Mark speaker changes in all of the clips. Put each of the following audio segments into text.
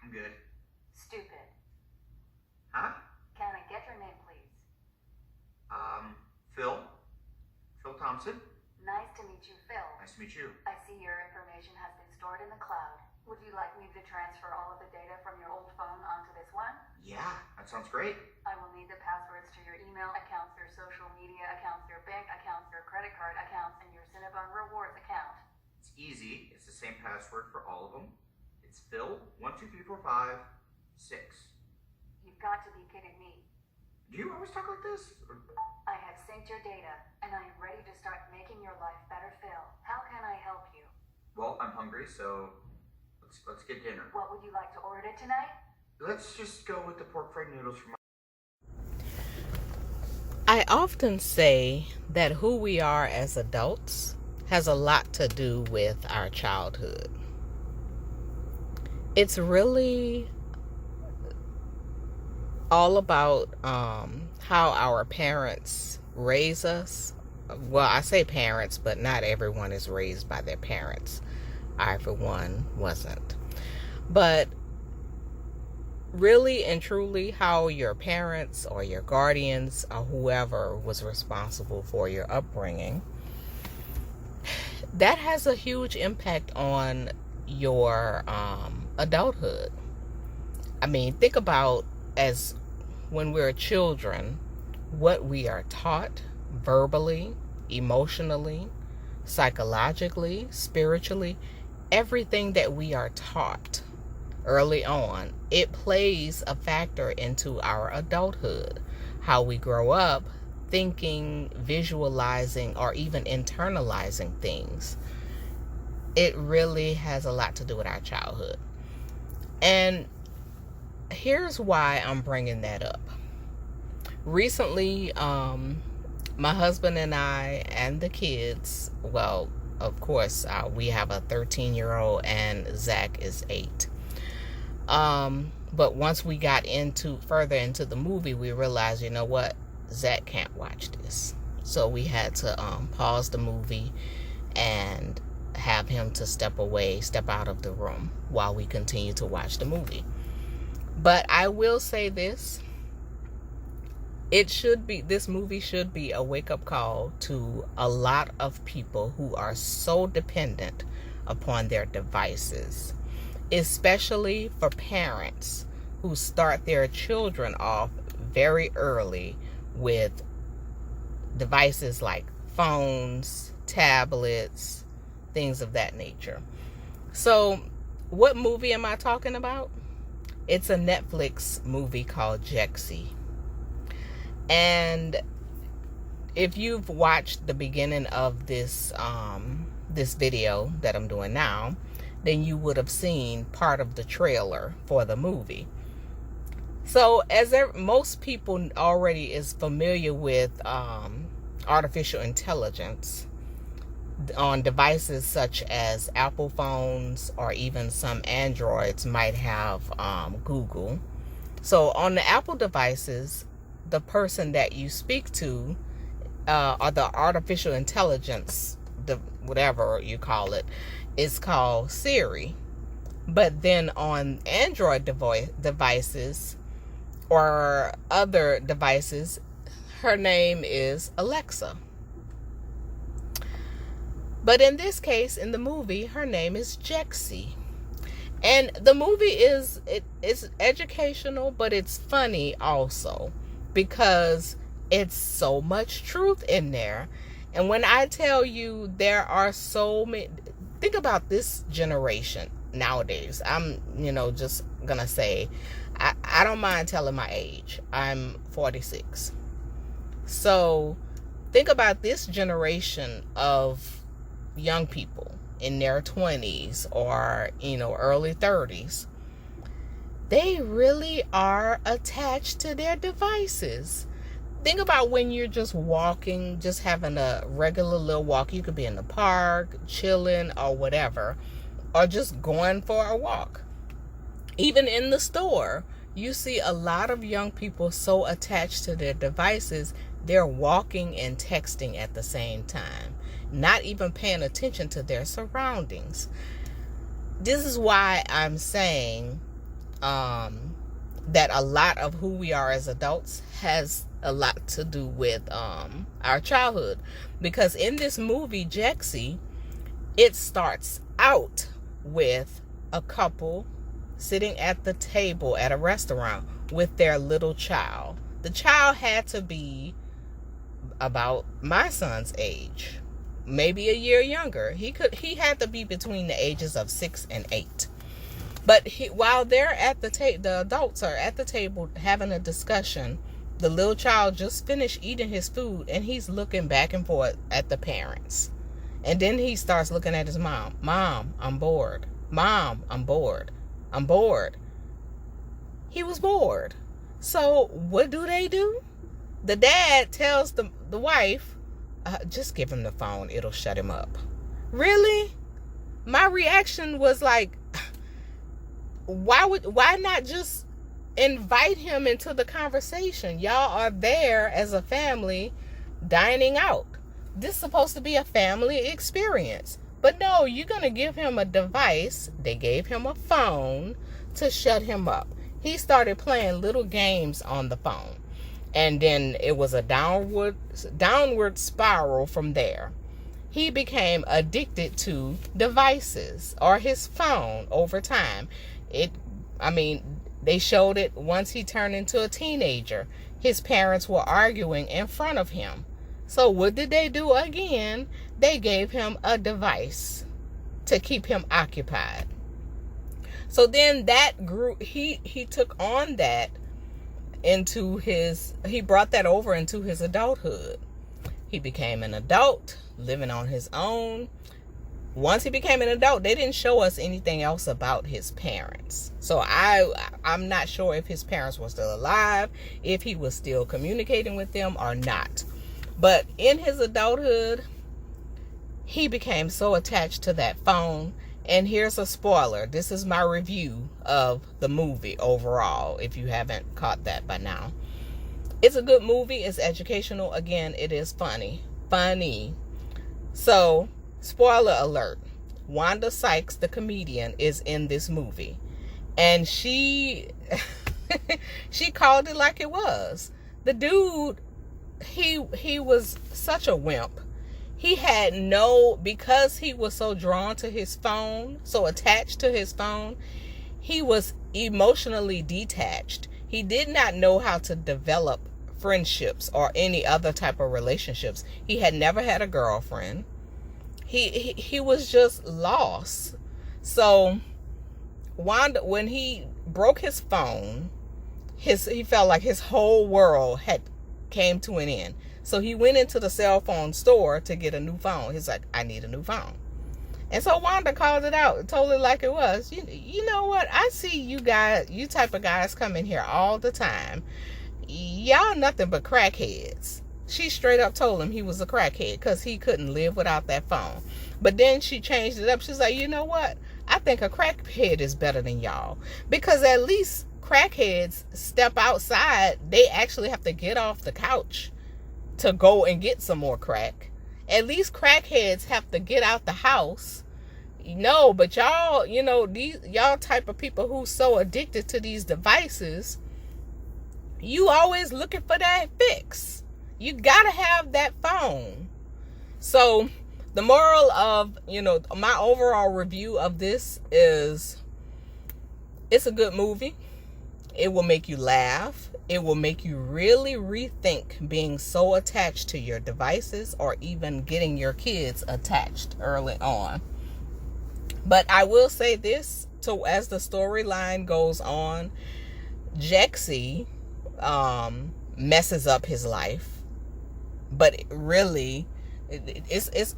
Speaker 1: I'm good.
Speaker 2: Stupid.
Speaker 1: Huh?
Speaker 2: Can I get your name, please?
Speaker 1: Phil? Phil Thompson?
Speaker 2: Nice to meet you, Phil.
Speaker 1: Nice to meet you.
Speaker 2: I see your information has been stored in the cloud. Would you like me to transfer all of the data from your old phone onto this one?
Speaker 1: Yeah, that sounds great.
Speaker 2: I will need the passwords to your email accounts, your social media accounts, your bank accounts, your credit card accounts, and your Cinnabon Rewards account.
Speaker 1: It's easy. It's the same password for all of them. It's Phil12345 6.
Speaker 2: You've got to be kidding me.
Speaker 1: Do you always talk like this?
Speaker 2: I have synced your data, and I am ready to start making your life better, Phil. How can I help you?
Speaker 1: Well, I'm hungry, so let's get dinner.
Speaker 2: What would you like to order tonight?
Speaker 1: Let's just go with the pork fried noodles for my...
Speaker 3: I often say that who we are as adults has a lot to do with our childhood. It's really all about how our parents raise us. Well, I say parents, but not everyone is raised by their parents. I, for one, wasn't. But really and truly how your parents or your guardians or whoever was responsible for your upbringing, that has a huge impact on your adulthood. I mean, think about as when we're children, what we are taught verbally, emotionally, psychologically, spiritually, everything that we are taught early on, it plays a factor into our adulthood. How we grow up thinking, visualizing, or even internalizing things. It really has a lot to do with our childhood. And here's why I'm bringing that up. Recently, my husband and I and the kids, well, of course, we have a 13-year-old and Zach is 8. But once we got further into the movie, we realized, you know what, Zach can't watch this. So we had to pause the movie and have him to step out of the room while we continue to watch the movie. But I will say this. This movie should be a wake-up call to a lot of people who are so dependent upon their devices, especially for parents who start their children off very early with devices like phones, tablets, things of that nature. So, what movie am I talking about? It's a Netflix movie called Jexi. And if you've watched the beginning of this video that I'm doing now, then you would have seen part of the trailer for the movie. So as most people already is familiar with artificial intelligence on devices such as Apple phones, or even some Androids might have Google. So on the Apple devices, the person that you speak to, or the artificial intelligence, whatever you call it, is called Siri. But then on Android devices or other devices, her name is Alexa. But in this case, in the movie, her name is Jexi. And the movie is educational, but it's funny also, because it's so much truth in there. And when I tell you there are so many, think about this generation nowadays. I'm, just gonna say, I don't mind telling my age. I'm 46. So think about this generation of young people in their 20s or, early 30s. They really are attached to their devices. Think about when you're just walking, just having a regular little walk. You could be in the park, chilling or whatever, or just going for a walk. Even in the store, you see a lot of young people so attached to their devices, they're walking and texting at the same time, not even paying attention to their surroundings. This is why I'm saying that a lot of who we are as adults has a lot to do with our childhood. Because in this movie, Jexi, it starts out with a couple sitting at the table at a restaurant with their little child. The child had to be about my son's age, maybe a year younger. He had to be between the ages of 6 and 8. But while they're at the table, the adults are at the table having a discussion. The little child just finished eating his food, and he's looking back and forth at the parents. And then he starts looking at his mom. Mom, I'm bored. Mom, I'm bored. I'm bored. He was bored. So what do? The dad tells the wife, just give him the phone. It'll shut him up. Really? My reaction was like, why not just invite him into the conversation? Y'all are there as a family dining out. This is supposed to be a family experience. But no, you're going to give him a device. They gave him a phone to shut him up. He started playing little games on the phone. And then it was a downward spiral from there. He became addicted to devices or his phone over time. They showed it once he turned into a teenager. His parents were arguing in front of him. So what did they do again? They gave him a device to keep him occupied. So then that grew, he took on that he brought that over into his adulthood. He became an adult, living on his own. Once he became an adult, they didn't show us anything else about his parents. So I'm not sure if his parents were still alive, if he was still communicating with them or not. But in his adulthood, he became so attached to that phone. And here's a spoiler. This is my review of the movie overall, if you haven't caught that by now. It's a good movie. It's educational. Again, it is funny. So, spoiler alert. Wanda Sykes, the comedian, is in this movie. And she called it like it was. The dude, he was such a wimp. He had because he was so drawn to his phone, so attached to his phone, he was emotionally detached. He did not know how to develop friendships or any other type of relationships. He had never had a girlfriend. He was just lost. So Wanda, when he broke his phone, he felt like his whole world had came to an end. So he went into the cell phone store to get a new phone. He's like, I need a new phone. And so Wanda called it out, told it like it was. You know what? I see you guys, you type of guys come in here all the time. Y'all nothing but crackheads. She straight up told him he was a crackhead because he couldn't live without that phone. But then she changed it up. She's like, you know what? I think a crackhead is better than y'all. Because at least crackheads step outside. They actually have to get off the couch to go and get some more crack. At least crackheads have to get out the house. No, but y'all, y'all type of people who's so addicted to these devices, you always looking for that fix. You gotta have that phone. So the moral of, my overall review of this is, it's a good movie. It will make you laugh. It will make you really rethink being so attached to your devices or even getting your kids attached early on. But I will say this, so as the storyline goes on, Jexi messes up his life. But really,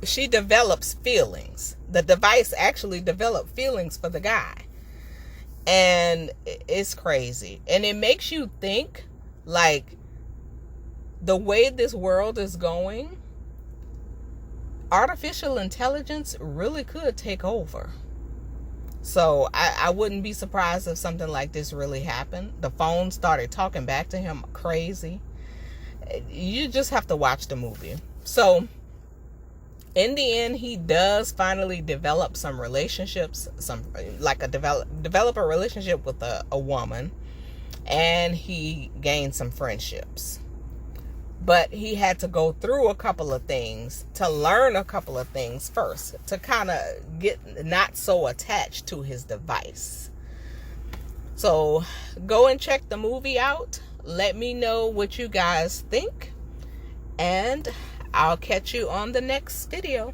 Speaker 3: she develops feelings. The device actually developed feelings for the guy. And it's crazy. And it makes you think, like, the way this world is going, artificial intelligence really could take over. So I wouldn't be surprised if something like this really happened. The phone started talking back to him crazy. You just have to watch the movie. So In the end, he does finally develop some relationships, develop a relationship with a woman, and he gained some friendships. But he had to go through a couple of things to learn a couple of things first, to kind of get not so attached to his device. So go and check the movie out. Let me know what you guys think, and I'll catch you on the next video.